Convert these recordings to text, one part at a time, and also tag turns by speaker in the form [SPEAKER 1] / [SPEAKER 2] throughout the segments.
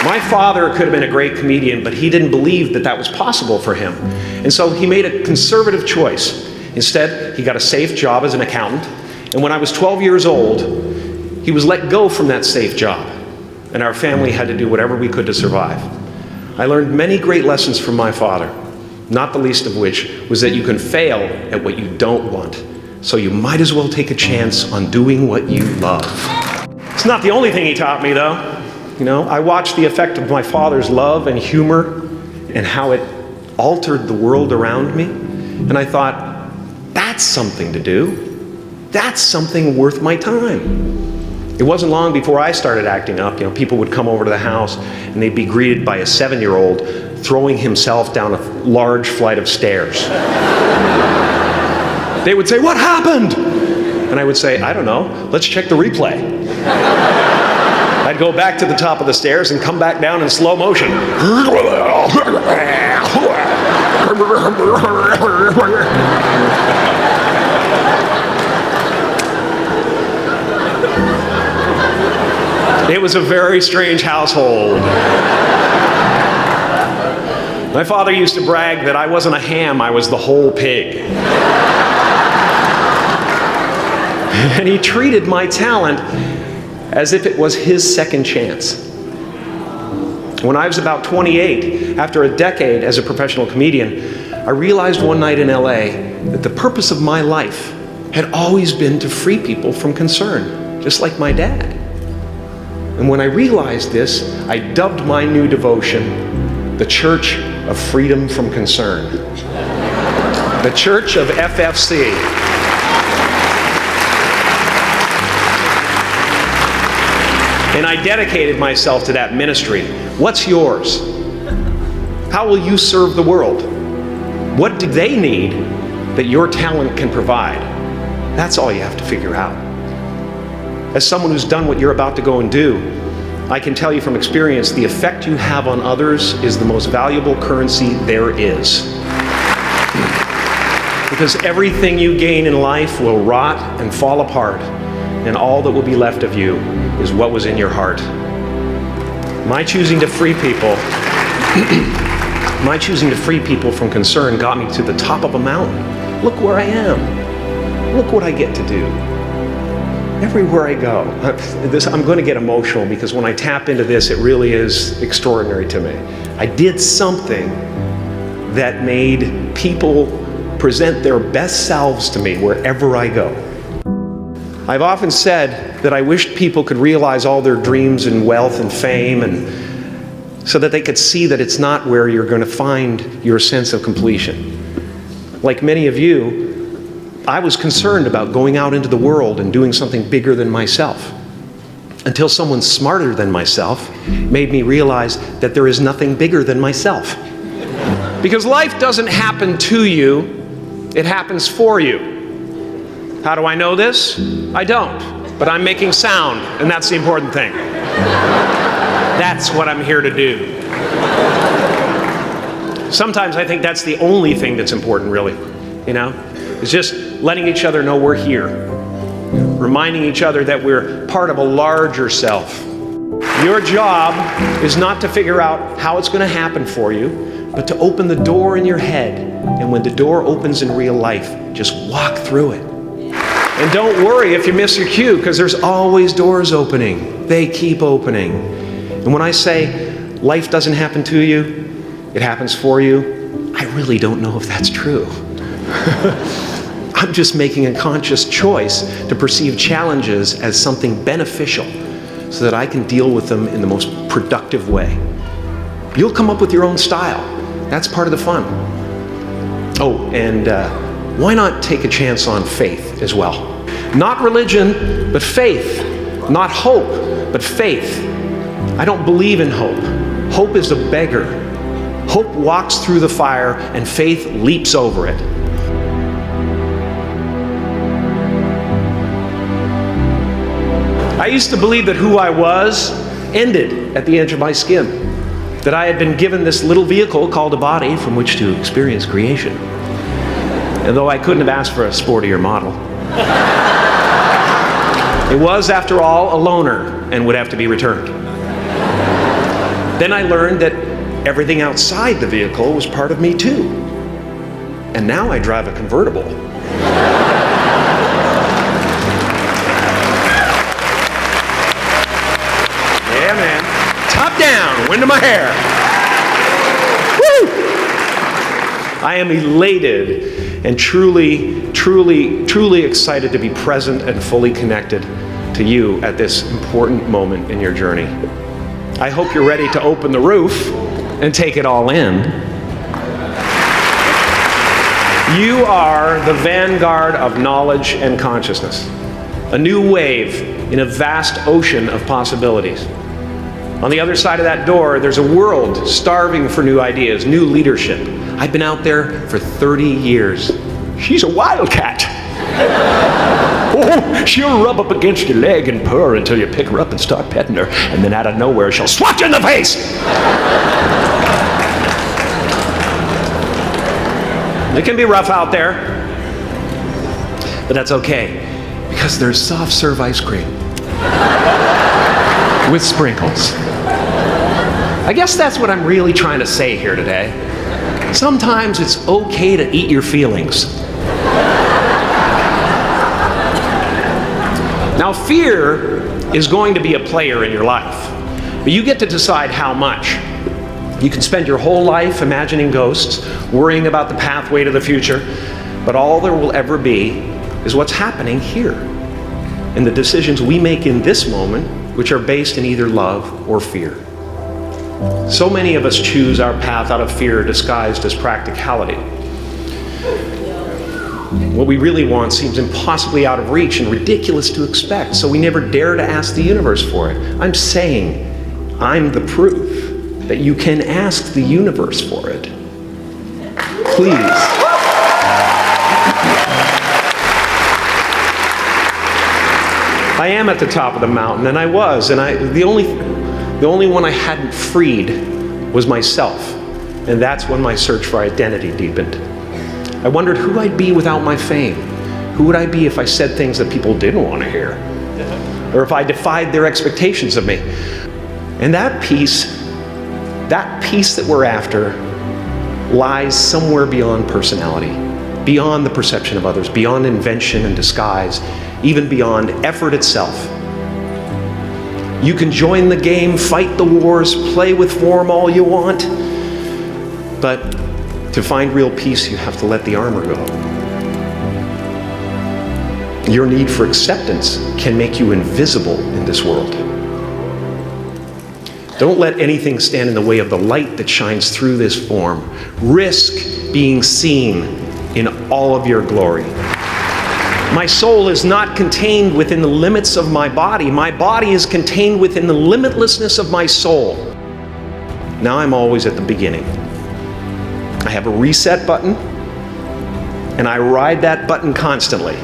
[SPEAKER 1] My father could have been a great comedian, but he didn't believe that that was possible for him. And so he made a conservative choice. Instead, he got a safe job as an accountant. And when I was 12 years old, he was let go from that safe job. And our family had to do whatever we could to survive. I learned many great lessons from my father, not the least of which was that you can fail at what you don't want. So you might as well take a chance on doing what you love. It's not the only thing he taught me, though. You know, I watched the effect of my father's love and humor and how it altered the world around me. And I thought, that's something to do. That's something worth my time. It wasn't long before I started acting up. You know, people would come over to the house and they'd be greeted by a 7-year-old throwing himself down a large flight of stairs. They would say, "What happened?" And I would say, "I don't know. Let's check the replay." I'd go back to the top of the stairs and come back down in slow motion. It was a very strange household. My father used to brag that I wasn't a ham, I was the whole pig. And he treated my talent as if it was his second chance. When I was about 28, after a decade as a professional comedian, I realized one night in LA that the purpose of my life had always been to free people from concern, just like my dad. And when I realized this, I dubbed my new devotion the Church of Freedom from Concern. The Church of FFC. And I dedicated myself to that ministry. What's yours? How will you serve the world? What do they need that your talent can provide? That's all you have to figure out. As someone who's done what you're about to go and do, I can tell you from experience, the effect you have on others is the most valuable currency there is. Because everything you gain in life will rot and fall apart, and all that will be left of you is what was in your heart. My choosing to free people, from concern got me to the top of a mountain. Look where I am. Look what I get to do. Everywhere I go. I'm going to get emotional because when I tap into this, it really is extraordinary to me. I did something that made people present their best selves to me wherever I go. I've often said that I wished people could realize all their dreams and wealth and fame, and so that they could see that it's not where you're going to find your sense of completion. Like many of you, I was concerned about going out into the world and doing something bigger than myself, until someone smarter than myself made me realize that there is nothing bigger than myself. Because life doesn't happen to you, it happens for you. How do I know this? I don't, but I'm making sound, and that's the important thing. That's what I'm here to do. Sometimes I think that's the only thing that's important, really, you know? It's just letting each other know we're here, reminding each other that we're part of a larger self. Your job is not to figure out how it's going to happen for you, but to open the door in your head, and when the door opens in real life, just walk through it. And don't worry if you miss your cue, because there's always doors opening. They keep opening. And when I say life doesn't happen to you, it happens for you, I really don't know if that's true. I'm just making a conscious choice to perceive challenges as something beneficial so that I can deal with them in the most productive way. You'll come up with your own style. That's part of the fun. Oh, and why not take a chance on faith as well? Not religion, but faith. Not hope, but faith. I don't believe in hope. Hope is a beggar. Hope walks through the fire and faith leaps over it. I used to believe that who I was ended at the edge of my skin. That I had been given this little vehicle called a body from which to experience creation. And though I couldn't have asked for a sportier model. It was, after all, a loaner and would have to be returned. Then I learned that everything outside the vehicle was part of me too. And now I drive a convertible. Yeah, man. Top down, wind in my hair. Woo! I am elated and truly excited to be present and fully connected to you at this important moment in your journey. I hope you're ready to open the roof and take it all in. You are the vanguard of knowledge and consciousness, a new wave in a vast ocean of possibilities. On the other side of that door, there's a world starving for new ideas, new leadership. I've been out there for 30 years. She's a wildcat. Oh, she'll rub up against your leg and purr until you pick her up and start petting her, and then out of nowhere she'll swat you in the face. It can be rough out there, but that's okay, because there's soft serve ice cream with sprinkles. I guess that's what I'm really trying to say here today. Sometimes it's okay to eat your feelings. Now, fear is going to be a player in your life, but you get to decide how much. You can spend your whole life imagining ghosts, worrying about the pathway to the future, but all there will ever be is what's happening here, and the decisions we make in this moment, which are based in either love or fear. So many of us choose our path out of fear disguised as practicality. What we really want seems impossibly out of reach and ridiculous to expect, so we never dare to ask the universe for it. I'm saying I'm the proof that you can ask the universe for it. Please. I am at the top of the mountain, and I was, and the only one I hadn't freed was myself, and that's when my search for identity deepened. I wondered who I'd be without my fame. Who would I be if I said things that people didn't want to hear? Or if I defied their expectations of me? And that peace that we're after lies somewhere beyond personality, beyond the perception of others, beyond invention and disguise, even beyond effort itself. You can join the game, fight the wars, play with form all you want, but to find real peace, you have to let the armor go. Your need for acceptance can make you invisible in this world. Don't let anything stand in the way of the light that shines through this form. Risk being seen in all of your glory. My soul is not contained within the limits of my body. My body is contained within the limitlessness of my soul. Now I'm always at the beginning. I have a reset button, and I ride that button constantly.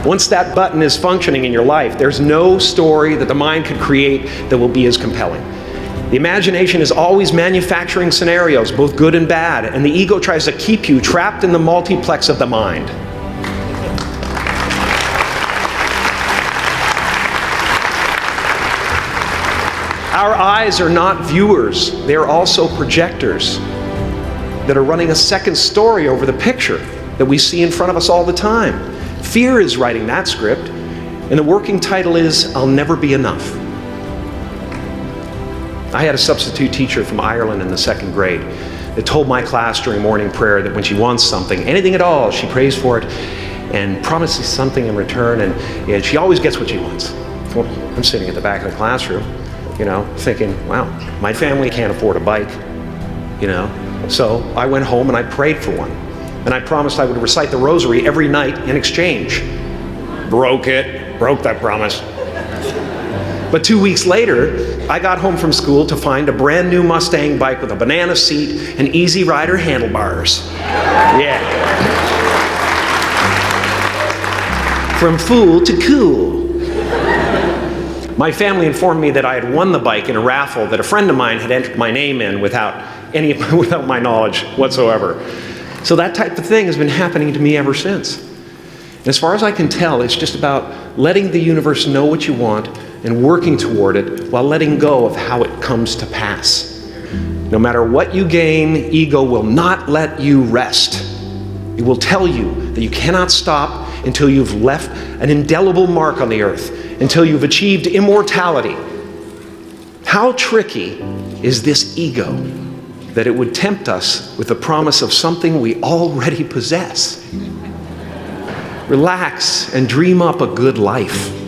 [SPEAKER 1] Once that button is functioning in your life, there's no story that the mind could create that will be as compelling. The imagination is always manufacturing scenarios, both good and bad, and the ego tries to keep you trapped in the multiplex of the mind. Our eyes are not viewers, they are also projectors that are running a second story over the picture that we see in front of us all the time. Fear is writing that script, and the working title is, I'll Never Be Enough. I had a substitute teacher from Ireland in the 2nd grade that told my class during morning prayer that when she wants something, anything at all, she prays for it and promises something in return, and she always gets what she wants. Well, I'm sitting at the back of the classroom, thinking, wow, my family can't afford a bike, So I went home and I prayed for one. And I promised I would recite the rosary every night in exchange. Broke that promise. But 2 weeks later, I got home from school to find a brand new Mustang bike with a banana seat and Easy Rider handlebars. Yeah. From fool to cool. My family informed me that I had won the bike in a raffle that a friend of mine had entered my name in without my knowledge whatsoever. So that type of thing has been happening to me ever since. And as far as I can tell, it's just about letting the universe know what you want and working toward it while letting go of how it comes to pass. No matter what you gain, ego will not let you rest. It will tell you that you cannot stop until you've left an indelible mark on the earth, until you've achieved immortality. How tricky is this ego that it would tempt us with the promise of something we already possess? Relax and dream up a good life.